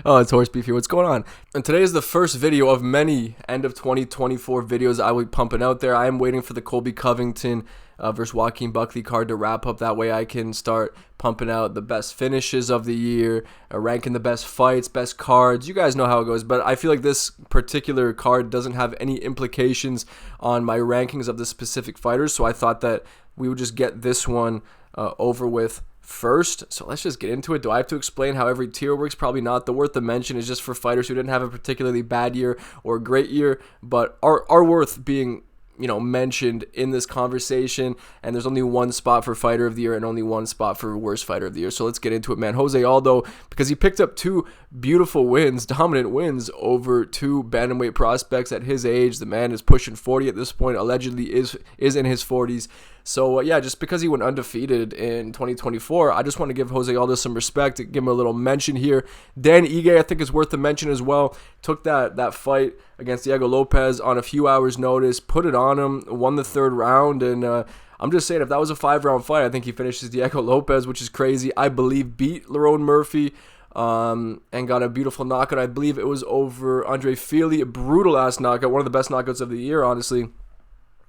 Oh, it's horse beef here. What's going on? And today is the first video of many end of 2024 videos I will be pumping out there. I am waiting for the Colby Covington versus Joaquin Buckley card to wrap up. That way I can start pumping out the best finishes of the year, ranking the best fights, best cards. You guys know how it goes, but I feel like this particular card doesn't have any implications on my rankings of the specific fighters, so I thought that we would just get this one over with first. So let's just get into it. Do I have to explain how every tier works? Probably not. The worth of mention is just for fighters who didn't have a particularly bad year or a great year, but are worth being mentioned in this conversation. And there's only one spot for fighter of the year and only one spot for worst fighter of the year. So let's get into it, man. Jose Aldo, because he picked up two beautiful wins, dominant wins over two bantamweight prospects at his age. The man is pushing 40 at this point, allegedly is in his 40s. So, yeah, just because he went undefeated in 2024, I just want to give Jose Aldo some respect, give him a little mention here. Dan Ige, I think, is worth the mention as well. Took that fight against Diego Lopez on a few hours' notice, put it on him, won the third round, and I'm just saying, if that was a 5-round fight, I think he finishes Diego Lopez, which is crazy. I believe beat Lerone Murphy and got a beautiful knockout. I believe it was over Andre Fili, a brutal-ass knockout, one of the best knockouts of the year, honestly.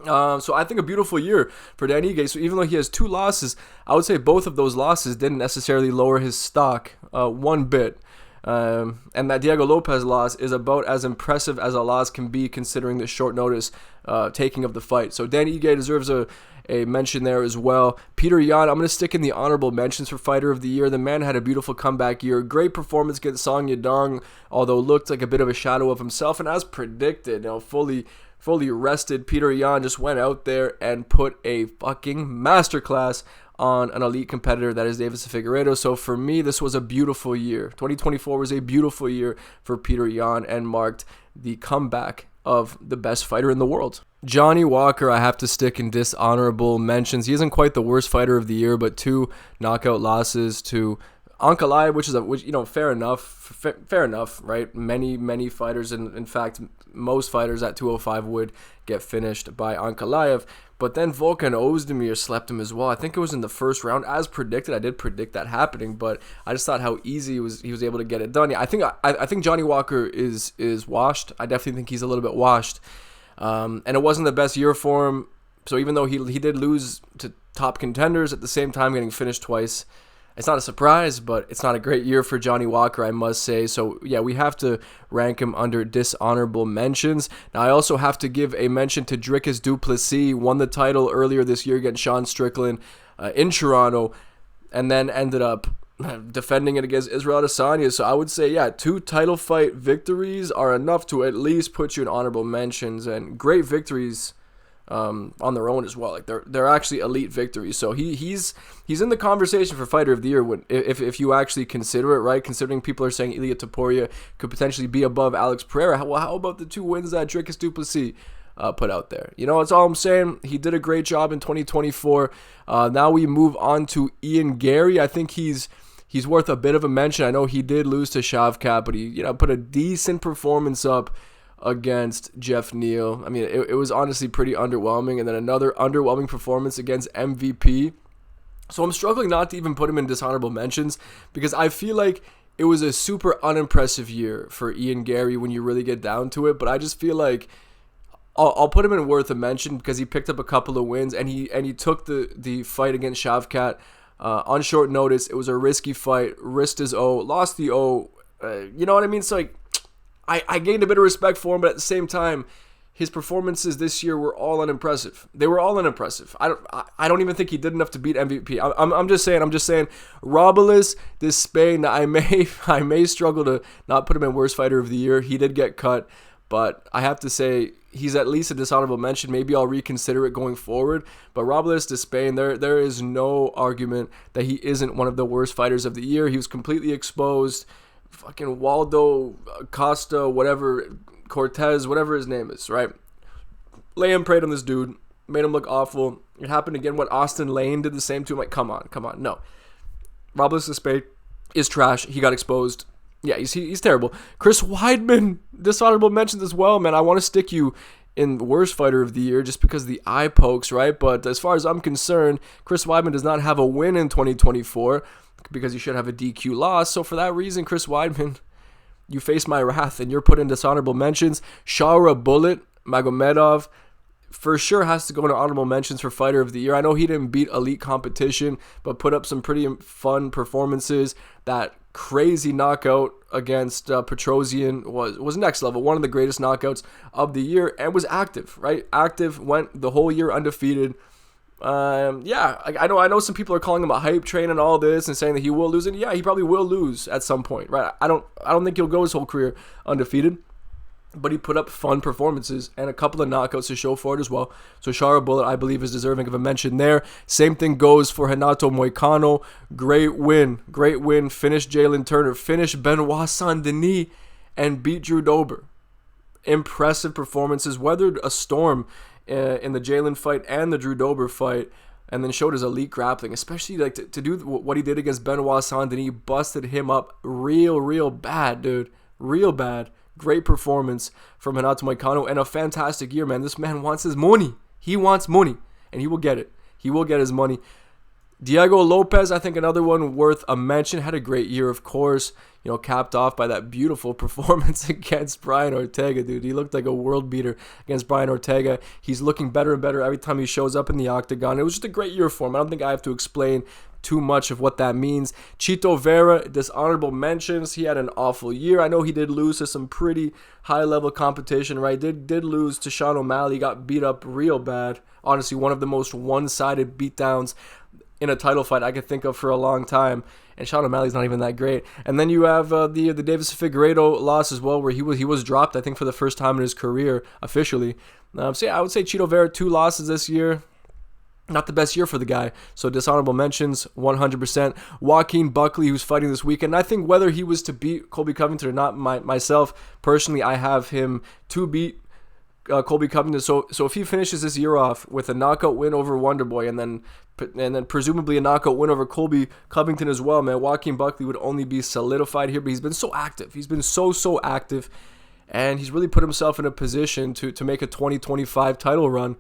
So I think a beautiful year for Dan Ige. So even though he has two losses, I would say both of those losses didn't necessarily lower his stock one bit. And that Diego Lopez loss is about as impressive as a loss can be considering the short notice taking of the fight. So Dan Ige deserves a mention there as well. Peter Yan, I'm going to stick in the honorable mentions for Fighter of the Year. The man had a beautiful comeback year. Great performance against Song Yadong, although looked like a bit of a shadow of himself. And as predicted, fully rested, Peter Yan just went out there and put a fucking masterclass on an elite competitor that is Davis Figueiredo. So for me, this was a beautiful year. 2024 was a beautiful year for Peter Yan and marked the comeback of the best fighter in the world. Johnny Walker, I have to stick in dishonorable mentions. He isn't quite the worst fighter of the year, but two knockout losses to Ankalaev, which fair enough, right? Many fighters, and in fact, most fighters at 205 would get finished by Ankalaev. But then Volkan Ozdemir slept him as well. I think it was in the first round, as predicted. I did predict that happening, but I just thought how easy he was able to get it done. Yeah, I think Johnny Walker is washed. I definitely think he's a little bit washed, and it wasn't the best year for him. So even though he did lose to top contenders, at the same time getting finished twice, it's not a surprise, but it's not a great year for Johnny Walker, I must say. So, yeah, we have to rank him under dishonorable mentions. Now, I also have to give a mention to Dricus du Plessis. Won the title earlier this year against Sean Strickland in Toronto, and then ended up defending it against Israel Adesanya. So I would say, yeah, two title fight victories are enough to at least put you in honorable mentions, and great victories on their own as well. Like they're actually elite victories. So he's in the conversation for Fighter of the Year if you actually consider it, right? Considering people are saying Ilia Topuria could potentially be above Alex Pereira. Well, how about the two wins that Dricus du Plessis put out there? That's all I'm saying. He did a great job in 2024. Now we move on to Ian Gary. I think he's worth a bit of a mention. I know he did lose to Shavkat, but he put a decent performance up against Jeff Neal. I mean, it was honestly pretty underwhelming. And then another underwhelming performance against MVP. So I'm struggling not to even put him in dishonorable mentions because I feel like it was a super unimpressive year for Ian Gary when you really get down to it. But I just feel like I'll put him in worth a mention because he picked up a couple of wins and he took the fight against Shavkat on short notice. It was a risky fight. Risked his O, lost the O. You know what I mean? So like, I gained a bit of respect for him, but at the same time, his performances this year were all unimpressive. They were all unimpressive. I don't even think he did enough to beat MVP. I'm just saying. Robulis, this Spain, I may struggle to not put him in worst fighter of the year. He did get cut, but I have to say he's at least a dishonorable mention. Maybe I'll reconsider it going forward. But Robulis to Spain, there is no argument that he isn't one of the worst fighters of the year. He was completely exposed. Fucking Waldo Costa, whatever, Cortez, whatever his name is, right? Lay him preyed on this dude, made him look awful. It happened again when Austin Lane did the same to him. Like, come on. No. Robles Despain is trash. He got exposed. Yeah, he's terrible. Chris Weidman, dishonorable mentions as well, man. I want to stick you in worst fighter of the year just because of the eye pokes, right? But as far as I'm concerned, Chris Weidman does not have a win in 2024 because he should have a DQ loss. So for that reason, Chris Weidman, you face my wrath and you're put in dishonorable mentions. Shara Bullet Magomedov for sure has to go into honorable mentions for fighter of the year. I know he didn't beat elite competition, but put up some pretty fun performances. That crazy knockout against Petrosian was next level. One of the greatest knockouts of the year, and was active, right? Active, went the whole year undefeated. I know some people are calling him a hype train and all this and saying that he will lose, and yeah, he probably will lose at some point, right? I don't think he'll go his whole career undefeated, but he put up fun performances and a couple of knockouts to show for it as well. So Shara Bullet, I believe, is deserving of a mention there. Same thing goes for Renato Moicano. Great win. Finished Jalen Turner, finished Benoit Saint-Denis, and beat Drew Dober. Impressive performances. Weathered a storm in the Jalen fight and the Drew Dober fight, and then showed his elite grappling, especially like to do what he did against Benoit Saint-Denis. Busted him up real bad, dude. Real bad. Great performance from Renato Moicano, and a fantastic year, man. This man wants his money. He wants money, and he will get it. He will get his money. Diego Lopez, I think another one worth a mention. Had a great year, of course. Capped off by that beautiful performance against Brian Ortega, dude. He looked like a world beater against Brian Ortega. He's looking better and better every time he shows up in the octagon. It was just a great year for him. I don't think I have to explain too much of what that means. Chito Vera, dishonorable mentions. He had an awful year. I know he did lose to some pretty high-level competition, right? Did lose to Sean O'Malley. Got beat up real bad. Honestly, one of the most one-sided beatdowns in a title fight I could think of for a long time. And Sean O'Malley's not even that great. And then you have the Davis Figueiredo loss as well, where he was dropped, I think, for the first time in his career officially. So yeah, I would say Chito Vera, 2 losses this year. Not the best year for the guy. So dishonorable mentions, 100%. Joaquin Buckley, who's fighting this weekend. I think whether he was to beat Colby Covington or not, myself, personally, I have him to beat Colby Covington. So if he finishes this year off with a knockout win over Wonderboy and then presumably a knockout win over Colby Covington as well, man, Joaquin Buckley would only be solidified here. But he's been so active. He's been so active. And he's really put himself in a position to make a 2025 title run.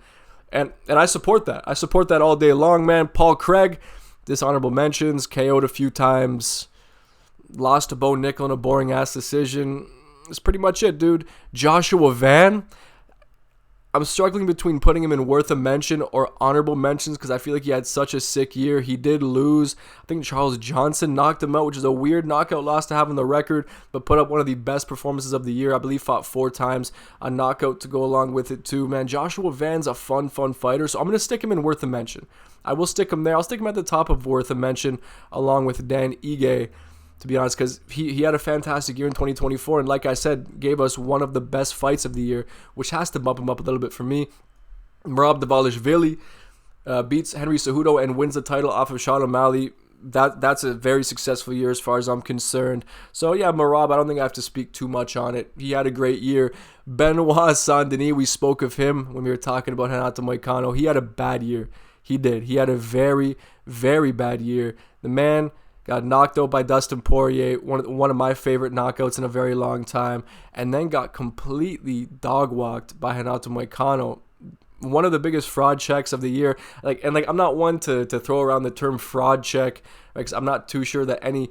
And I support that. I support that all day long, man. Paul Craig, dishonorable mentions, KO'd a few times, lost to Bo Nickel in a boring-ass decision. That's pretty much it, dude. Joshua Van, I'm struggling between putting him in worth a mention or honorable mentions because I feel like he had such a sick year. He did lose. I think Charles Johnson knocked him out, which is a weird knockout loss to have on the record, but put up one of the best performances of the year. I believe fought 4 times, a knockout to go along with it too, man. Joshua Van's a fun fighter, so I'm going to stick him in worth a mention. I will stick him there. I'll stick him at the top of worth a mention along with Dan Ige, to be honest, because he had a fantastic year in 2024, and like I said, gave us one of the best fights of the year, which has to bump him up a little bit for me. Merab Dvalishvili beats Henry Cejudo and wins the title off of Sean O'Malley. That's a very successful year as far as I'm concerned. So yeah, Merab, I don't think I have to speak too much on it. He had a great year. Benoit Saint-Denis, we spoke of him when we were talking about Renato Moicano. He had a bad year. He did. He had a very bad year. The man got knocked out by Dustin Poirier, one of my favorite knockouts in a very long time, and then got completely dog-walked by Renato Moicano. One of the biggest fraud checks of the year. I'm not one to throw around the term fraud check, because I'm not too sure that any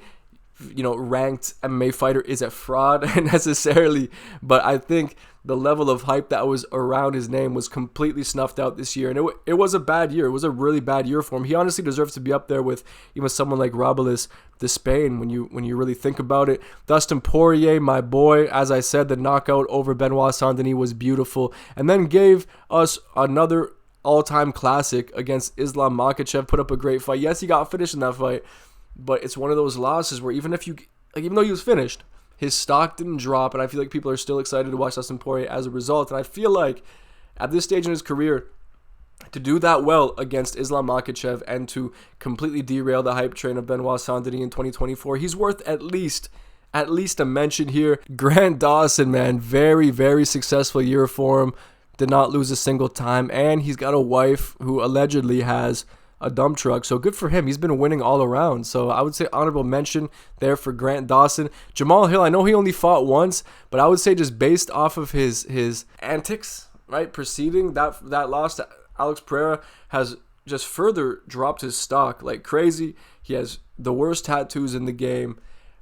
ranked MMA fighter is a fraud necessarily, but I think the level of hype that was around his name was completely snuffed out this year, and it was a bad year. It was a really bad year for him. He honestly deserves to be up there with even someone like Robelis Despain when you really think about it. Dustin Poirier, my boy, as I said, the knockout over Benoit Saint-Denis was beautiful, and then gave us another all-time classic against Islam Makhachev. Put up a great fight. Yes, he got finished in that fight, but it's one of those losses where even though he was finished, his stock didn't drop, and I feel like people are still excited to watch Dustin Poirier as a result. And I feel like at this stage in his career, to do that well against Islam Makhachev and to completely derail the hype train of Benoit Saint-Denis in 2024, he's worth at least a mention here. Grant Dawson, man, very successful year for him. Did not lose a single time, and he's got a wife who allegedly has a dump truck, so good for him. He's been winning all around, so I would say honorable mention there for Grant Dawson. Jamal Hill, I know he only fought once, but I would say just based off of his antics, right, preceding that loss to Alex Pereira has just further dropped his stock like crazy. He has the worst tattoos in the game.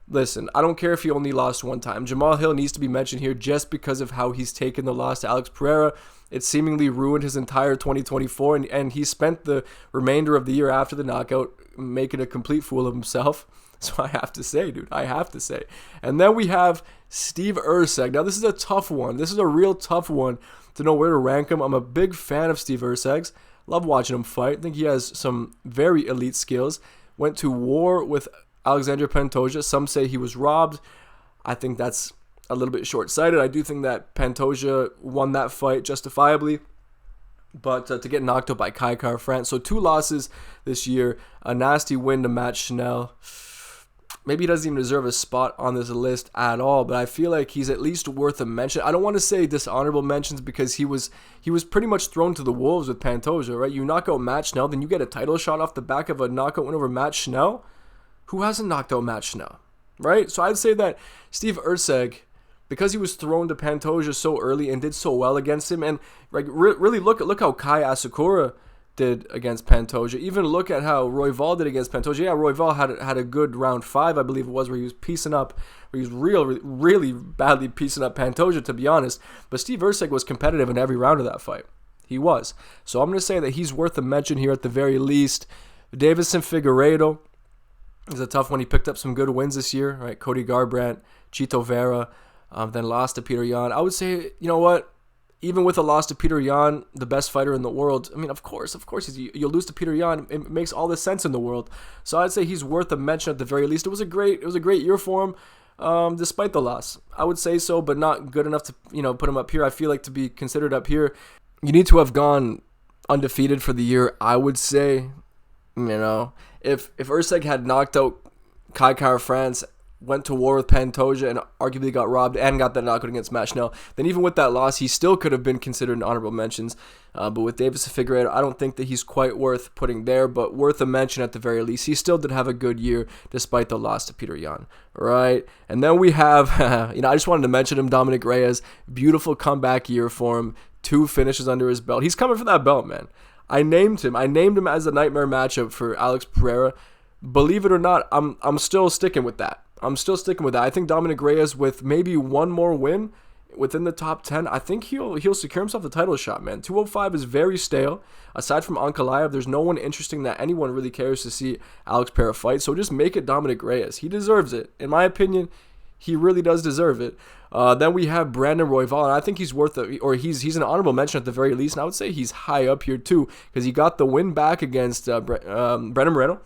Listen, I don't care if he only lost one time. Jamal Hill needs to be mentioned here just because of how he's taken the loss to Alex Pereira. It seemingly ruined his entire 2024, and he spent the remainder of the year after the knockout making a complete fool of himself. So I have to say, dude, I have to say. And then we have Steve Erceg. Now, this is a tough one. This is a real tough one to know where to rank him. I'm a big fan of Steve Erceg. Love watching him fight. I think he has some very elite skills. Went to war with Alexander Pantoja. Some say he was robbed. I think that's a little bit short-sighted. I do think that Pantoja won that fight justifiably. But to get knocked out by Kai Kara-France. So 2 losses this year. A nasty win to Matt Schnell. Maybe he doesn't even deserve a spot on this list at all, but I feel like he's at least worth a mention. I don't want to say dishonorable mentions because he was pretty much thrown to the wolves with Pantoja, right? You knock out Matt Schnell, then you get a title shot off the back of a knockout win over Matt Schnell. Who hasn't knocked out Matt Schnell, right? So I'd say that Steve Erceg, because he was thrown to Pantoja so early and did so well against him, and like really look how Kai Asakura did against Pantoja. Even look at how Royval did against Pantoja. Yeah, Royval had a good round 5, I believe it was, where he was piecing up, where he was really badly piecing up Pantoja, to be honest. But Steve Erceg was competitive in every round of that fight. He was. So I'm going to say that he's worth a mention here at the very least. Davison Figueiredo is a tough one. He picked up some good wins this year, right? Cody Garbrandt, Chito Vera, then lost to Peter Yan. I would say, you know what? Even with a loss to Peter Yan, the best fighter in the world, I mean, of course, you'll lose to Peter Yan. It makes all the sense in the world. So I'd say he's worth a mention at the very least. It was a great year for him, despite the loss. I would say so, but not good enough to put him up here. I feel like to be considered up here, you need to have gone undefeated for the year. I would say, if Erceg had knocked out Kai Kara-France, went to war with Pantoja and arguably got robbed and got that knockout against Matt Schnell, then even with that loss, he still could have been considered an honorable mentions. But with Davison Figueiredo, I don't think that he's quite worth putting there, but worth a mention at the very least. He still did have a good year despite the loss to Peter Yan, right? And then we have, I just wanted to mention him, Dominic Reyes. Beautiful comeback year for him. 2 finishes under his belt. He's coming for that belt, man. I named him as a nightmare matchup for Alex Pereira. Believe it or not, I'm still sticking with that. I think Dominic Reyes, with maybe one more win within the top 10, I think he'll secure himself the title shot, man. 205 is very stale. Aside from Ankalaev, there's no one interesting that anyone really cares to see Alex Pereira fight. So just make it Dominic Reyes. He deserves it. In my opinion, he really does deserve it. Then we have Brandon Royval, and I think he's worth he's an honorable mention at the very least. And I would say he's high up here too because he got the win back against Brandon Moreno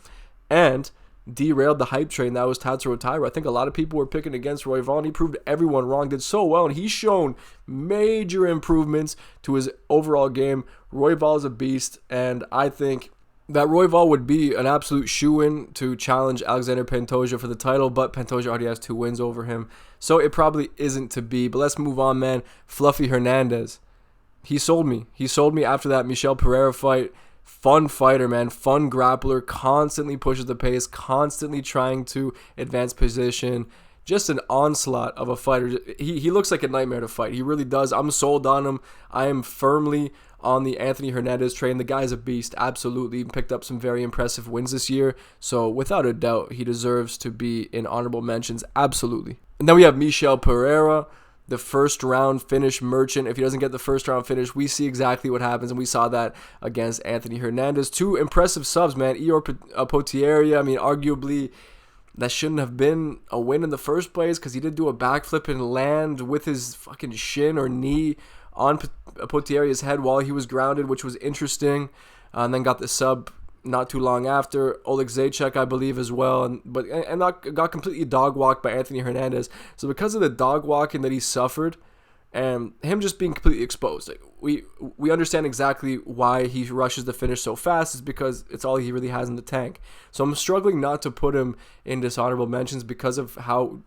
and derailed the hype train that was Tatsuro Taira. I think a lot of people were picking against Royval, and he proved everyone wrong. Did so well, and he's shown major improvements to his overall game. Royval is a beast, and I think that Royval would be an absolute shoo-in to challenge Alexander Pantoja for the title, but Pantoja already has 2 wins over him, so it probably isn't to be. But let's move on, man. Fluffy Hernandez. He sold me. After that Michel Pereira fight. Fun fighter, man. Fun grappler. Constantly pushes the pace. Constantly trying to advance position. Just an onslaught of a fighter. He looks like a nightmare to fight. He really does. I'm sold on him. I am firmly on the Anthony Hernandez train. The guy's a beast. Absolutely. Picked up some very impressive wins this year. So without a doubt, he deserves to be in honorable mentions. Absolutely. And then we have Michel Pereira, the first round finish merchant. If he doesn't get the first round finish, we see exactly what happens, and we saw that against Anthony Hernandez. 2 impressive subs, man. Ior Potieria, I mean, arguably that shouldn't have been a win in the first place because he did do a backflip and land with his fucking shin or knee on Potieria's head while he was grounded, which was interesting. And then got the sub not too long after. Oleg Zaitchik, I believe, as well, and got completely dog walked by Anthony Hernandez. So because of the dog walking that he suffered, and him just being completely exposed, like, we understand exactly why he rushes the finish so fast. Is because it's all he really has in the tank. So I'm struggling not to put him in dishonorable mentions because of how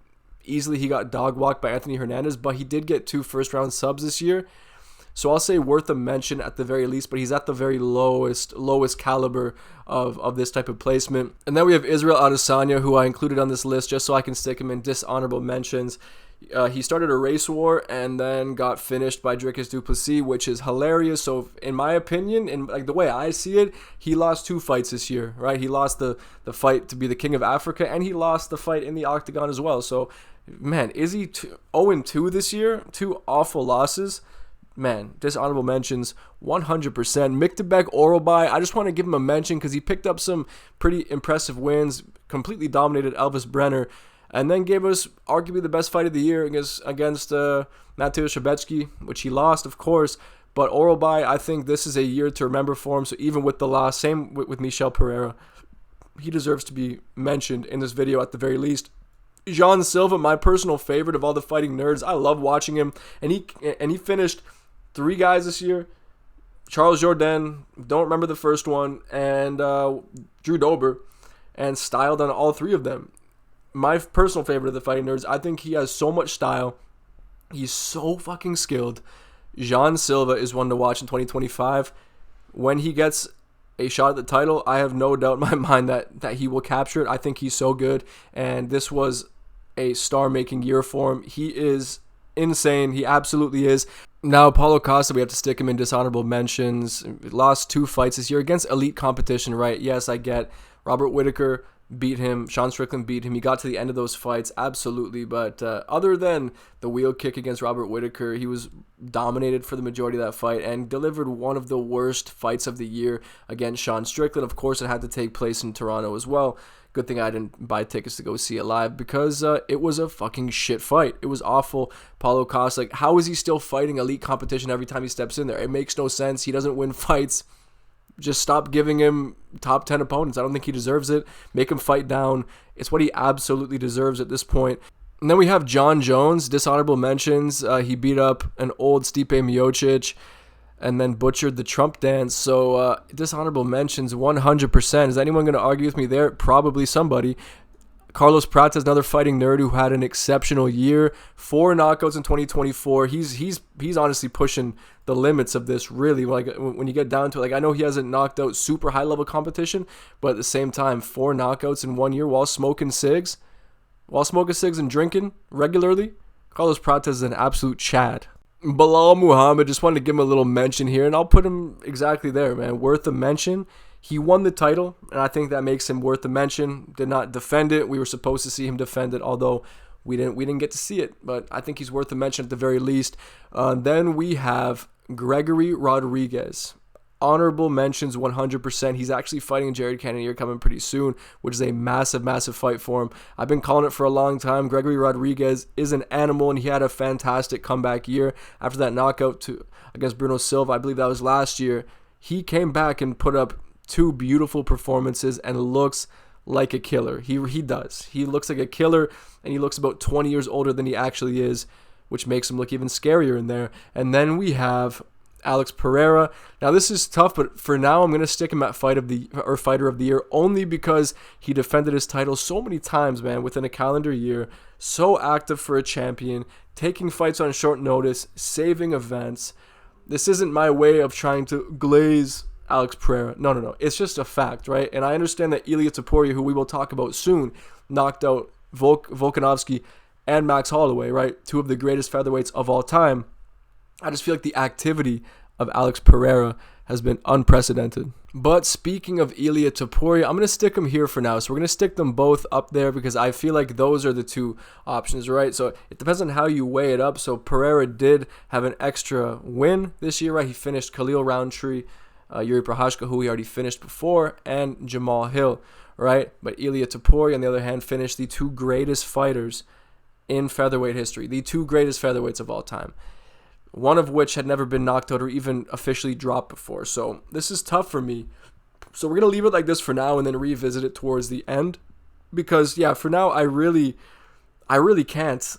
easily he got dog walked by Anthony Hernandez. But he did get 2 first round subs this year. So I'll say worth a mention at the very least, but he's at the very lowest caliber of this type of placement. And then we have Israel Adesanya, who I included on this list just so I can stick him in dishonorable mentions. He started a race war and then got finished by Dricus du Plessis, which is hilarious. So in my opinion, and like the way I see it, he lost 2 fights this year, right? He lost the fight to be the King of Africa, and he lost the fight in the octagon as well. So, man, is he 0-2 this year? 2 awful losses. Man, dishonorable mentions 100%. Miktabek Oralbai, I just want to give him a mention because he picked up some pretty impressive wins, completely dominated Elvis Brenner, and then gave us arguably the best fight of the year against Mateusz Szebecki, which he lost, of course. But Oralbai, I think this is a year to remember for him. So even with the loss, same with Michel Pereira, he deserves to be mentioned in this video at the very least. Jean Silva, my personal favorite of all the fighting nerds. I love watching him, and he finished 3 guys this year. Charles Jourdain, don't remember the first one, and Drew Dober, and styled on all 3 of them. My personal favorite of the fighting nerds. I think he has so much style. He's so fucking skilled. Jean Silva is one to watch in 2025. When he gets a shot at the title, I have no doubt in my mind that he will capture it. I think he's so good, and this was a star-making year for him. He is insane. He absolutely is. Now, Paulo Costa, we have to stick him in dishonorable mentions. Lost 2 fights this year against elite competition, right? Yes, I get Robert Whittaker beat him. Sean Strickland beat him. He got to the end of those fights, absolutely. But other than the wheel kick against Robert Whittaker, he was dominated for the majority of that fight and delivered one of the worst fights of the year against Sean Strickland. Of course, it had to take place in Toronto as well. Good thing I didn't buy tickets to go see it live because it was a fucking shit fight. It was awful. Paulo Costa, like, how is he still fighting elite competition every time he steps in there? It makes no sense. He doesn't win fights. Just stop giving him top 10 opponents. I don't think he deserves it. Make him fight down. It's what he absolutely deserves at this point. And then we have John Jones, dishonorable mentions. He beat up an old Stipe Miocic and then butchered the Trump dance. So dishonorable mentions 100%. Is anyone going to argue with me there? Probably somebody. Carlos Prates, another fighting nerd who had an exceptional year. 4 knockouts in 2024. He's honestly pushing the limits of this, really. Like, when you get down to it, like, I know he hasn't knocked out super high level competition, but at the same time, 4 knockouts in 1 year while smoking cigs and drinking regularly. Carlos Prates is an absolute Chad. Bilal Muhammad, just wanted to give him a little mention here, and I'll put him exactly there, man. Worth a mention. He won the title, and I think that makes him worth a mention. Did not defend it. We were supposed to see him defend it, although we didn't get to see it. But I think he's worth a mention at the very least. Then we have Gregory Rodriguez. Honorable mentions 100%. He's actually fighting Jared Cannonier coming pretty soon, which is a massive, massive fight for him. I've been calling it for a long time. Gregory Rodriguez is an animal, and he had a fantastic comeback year after that knockout against Bruno Silva. I believe that was last year. He came back and put up 2 beautiful performances and looks like a killer. He does. He looks like a killer, and he looks about 20 years older than he actually is, which makes him look even scarier in there. And then we have Alex Pereira. Now, this is tough, but for now, I'm going to stick him at fighter of the year only because he defended his title so many times, man, within a calendar year. So active for a champion, taking fights on short notice, saving events. This isn't my way of trying to glaze Alex Pereira. No. It's just a fact, right? And I understand that Ilia Topuria, who we will talk about soon, knocked out Volkanovski and Max Holloway, right? 2 of the greatest featherweights of all time. I just feel like the activity of Alex Pereira has been unprecedented. But speaking of Ilia Topuria, I'm going to stick him here for now. So we're going to stick them both up there because I feel like those are the 2 options, right? So it depends on how you weigh it up. So Pereira did have an extra win this year, right? He finished Khalil Roundtree, Yuri Prohashka, who he already finished before, and Jamal Hill, right? But Ilia Topuria, on the other hand, finished the 2 greatest fighters in featherweight history, the 2 greatest featherweights of all time, one of which had never been knocked out or even officially dropped before. So this is tough for me. So we're going to leave it like this for now and then revisit it towards the end because, yeah, for now, I really can't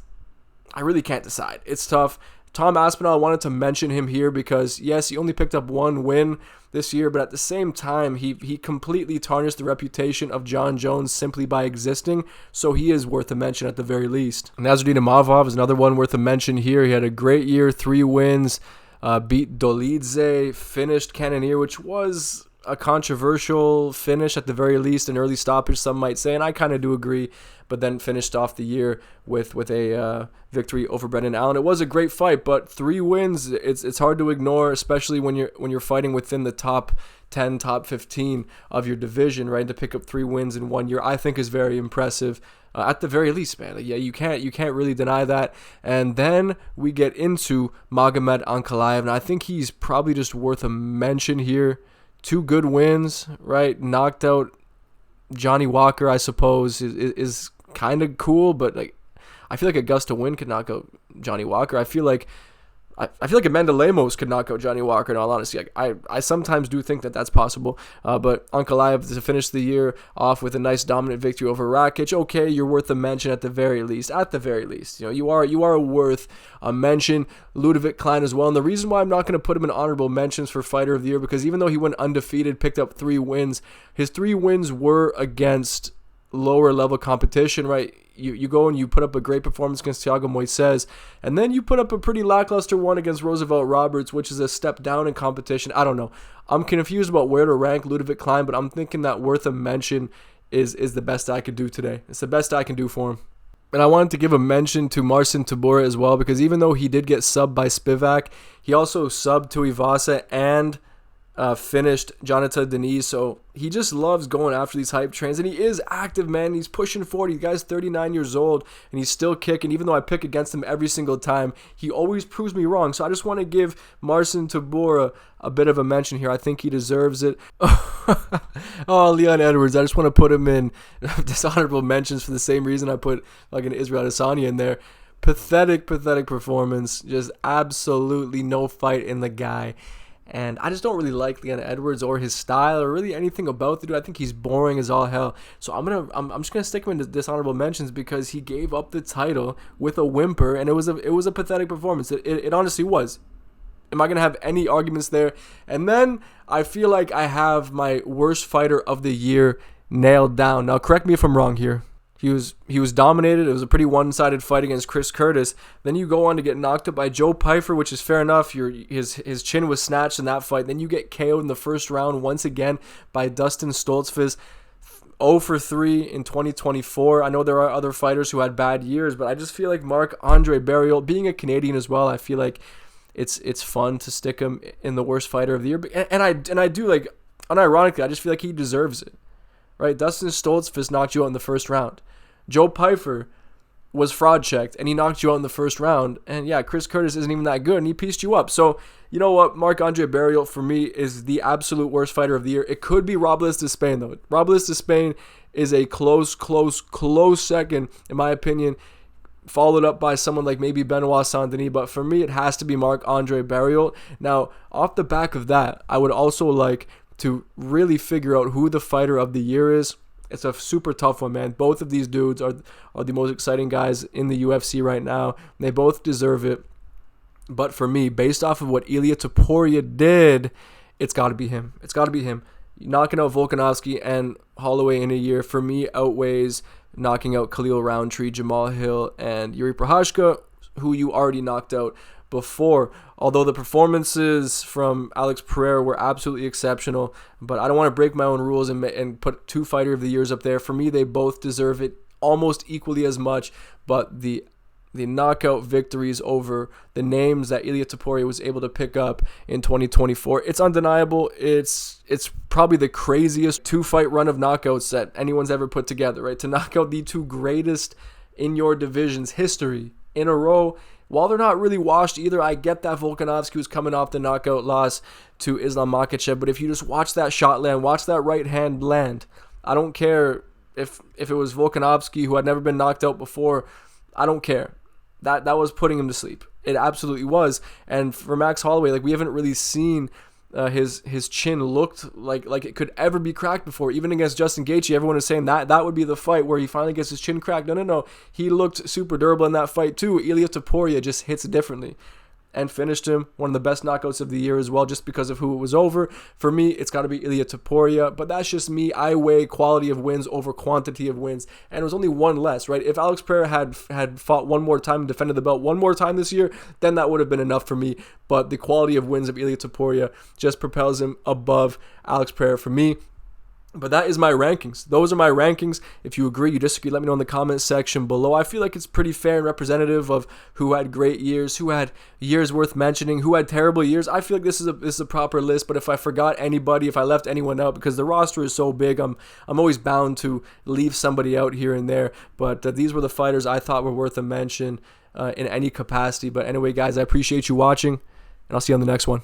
decide. It's tough. Tom Aspinall, I wanted to mention him here because, yes, he only picked up 1 win this year, but at the same time, he completely tarnished the reputation of John Jones simply by existing, so he is worth a mention at the very least. Nasruddin Imavov is another one worth a mention here. He had a great year, 3 wins, beat Dolidze, finished Cannonier, which was a controversial finish at the very least, an early stoppage, some might say, and I kind of do agree, but then finished off the year with a victory over Brendan Allen. It was a great fight, but 3 wins, it's hard to ignore, especially when you're fighting within the top 10, top 15 of your division, right? To pick up 3 wins in 1 year, I think is very impressive. At the very least, man. Yeah, you can't really deny that. And then we get into Magomed Ankalaev, and I think he's probably just worth a mention here. 2 good wins, right? Knocked out Johnny Walker, I suppose, is kind of cool, but like I feel like Augusta Win could knock out Johnny Walker. I feel like Amanda Lemos could knock out Johnny Walker, in all honesty. I sometimes do think that that's possible. But Ankalaev to finish the year off with a nice dominant victory over Rakic. Okay, you're worth a mention at the very least. At the very least, you are worth a mention. Ludovic Klein as well. And the reason why I'm not going to put him in honorable mentions for Fighter of the Year, because even though he went undefeated, picked up 3 wins, his 3 wins were against lower level competition, right? You go and you put up a great performance against Thiago Moises, and then you put up a pretty lackluster one against Roosevelt Roberts, which is a step down in competition. I don't know. I'm confused about where to rank Ludovic Klein, but I'm thinking that worth a mention is the best I could do today. It's the best I can do for him. And I wanted to give a mention to Marcin Tybura as well, because even though he did get subbed by Spivak, he also subbed to Ivasa and finished Jonathan Denis. So he just loves going after these hype trains, and he is active, man. He's pushing 40. The guy's 39 years old, and he's still kicking. Even though I pick against him every single time, he always proves me wrong. So I just want to give Marcin Tybura a bit of a mention here. I think he deserves it. Oh, Leon Edwards. I just want to put him in dishonorable mentions for the same reason I put like an Israel Adesanya in there. Pathetic performance. Just absolutely no fight in the guy. And I just don't really like Leon Edwards or his style or really anything about the dude. I think he's boring as all hell. So I'm just gonna stick him in dishonorable mentions because he gave up the title with a whimper, and it was a pathetic performance. It honestly was. Am I gonna have any arguments there? And then I feel like I have my worst fighter of the year nailed down. Now correct me if I'm wrong here. He was dominated. It was a pretty one-sided fight against Chris Curtis. Then you go on to get knocked up by Joe Pyfer, which is fair enough. His chin was snatched in that fight. Then you get KO'd in the first round once again by Dustin Stoltzfus. 0 for 3 in 2024. I know there are other fighters who had bad years, but I just feel like Marc-Andre Barriault, being a Canadian as well, I feel like it's fun to stick him in the worst fighter of the year. And I do, like, unironically, I just feel like he deserves it. Right? Dustin Stoltzfus knocked you out in the first round. Joe Pyfer was fraud checked, and he knocked you out in the first round. And yeah, Chris Curtis isn't even that good, and he pieced you up. So, you know what? Marc-Andre Barriault, for me, is the absolute worst fighter of the year. It could be Robles de Spain, though. Robles de Spain is a close second, in my opinion, followed up by someone like maybe Benoit Saint-Denis. But for me, it has to be Marc-Andre Barriault. Now, off the back of that, I would also like to really figure out who the fighter of the year is. It's a super tough one, man. Both of these dudes are the most exciting guys in the UFC right now. They both deserve it. But for me, based off of what Ilia Topuria did, it's got to be him. It's got to be him. Knocking out Volkanovski and Holloway in a year, for me, outweighs knocking out Khalil Roundtree, Jamal Hill, and Yuri Prochazka, who you already knocked out before. Although the performances from Alex Pereira were absolutely exceptional, but I don't want to break my own rules and put 2 fighter of the years up there. For me, they both deserve it almost equally as much, but the knockout victories over the names that Ilia Topuria was able to pick up in 2024, it's undeniable. It's probably the craziest 2-fight run of knockouts that anyone's ever put together, right? To knock out the 2 greatest in your division's history in a row. While they're not really washed either, I get that Volkanovski was coming off the knockout loss to Islam Makhachev, but if you just watch that shot land, watch that right hand land, I don't care if it was Volkanovski who had never been knocked out before, I don't care. That was putting him to sleep. It absolutely was. And for Max Holloway, like, we haven't really seen his chin looked like it could ever be cracked before. Even against Justin Gaethje, everyone is saying that would be the fight where he finally gets his chin cracked. No. He looked super durable in that fight too. Ilia Topuria just hits differently. and finished him. One of the best knockouts of the year as well, just because of who it was over. For me, it's got to be Ilia Topuria, but that's just me. I weigh quality of wins over quantity of wins, and it was only one less, right? If Alex Pereira had fought one more time and defended the belt one more time this year, then that would have been enough for me. But the quality of wins of Ilia Topuria just propels him above Alex Pereira for me. But that is my rankings. Those are my rankings. If you agree, you disagree, let me know in the comment section below. I feel like it's pretty fair and representative of who had great years, who had years worth mentioning, who had terrible years. I feel like this is a proper list, but if I forgot anybody, if I left anyone out, because the roster is so big, I'm always bound to leave somebody out here and there. But these were the fighters I thought were worth a mention in any capacity. But anyway, guys, I appreciate you watching, and I'll see you on the next one.